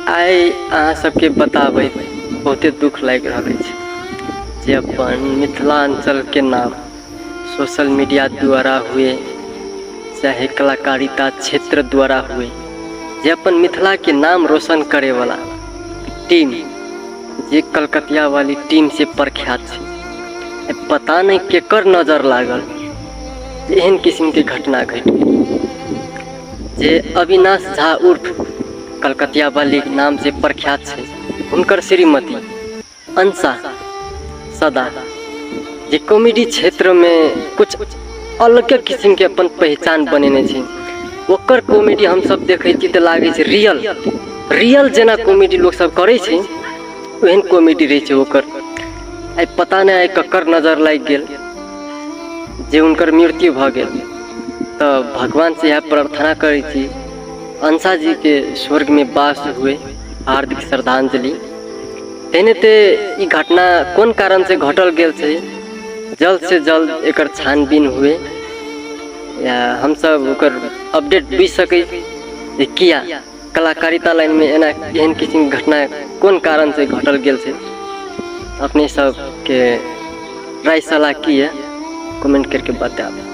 आइ अहाँ सबके बताबै बहुते दुख लागि रहल अछि जे अपन मिथिलांचल के नाम सोशल मीडिया द्वारा हुए चाहे कलाकारिता क्षेत्र द्वारा हुए, जे अपन मिथिला के नाम रोशन करे वाला टीम जे कलकतिया वाली टीम से प्रख्यात है, पता नहीं केकर नजर लागल एहन किस्म के घटना घट जे अविनाश झा उर्फ कलकतिया वाली नाम से प्रख्यात है, उनकर श्रीमती अंसा सदा जे कॉमेडी क्षेत्र में कुछ अलग किस्म के अपन पहचान बनेने छे। ओकर कॉमेडी हम सब देखे छी तो लागे छे रियल जना कॉमेडी लोग सब करे छे, ओहन कॉमेडी रहे छे ओकर। आई पता नहीं आई ककर नजर लाग गेल जे उनकर मृत्यु भ गेल। तो भगवान से यह प्रार्थना करे छी अंसा जी के स्वर्ग में वास हुए, हार्दिक श्रद्धांजलि। तेने ते ई घटना कौन कारण से घटल गेल छे, जल्द से जल्द एकर छानबीन हुए या हम सब ओकर अपडेट बुझ सके जे किया कलाकारिता लाइन में एहन किस्म घटना कौन कारण से घटल गेल छे। अपने सब के राय सलाह की है कमेंट करके बताओ।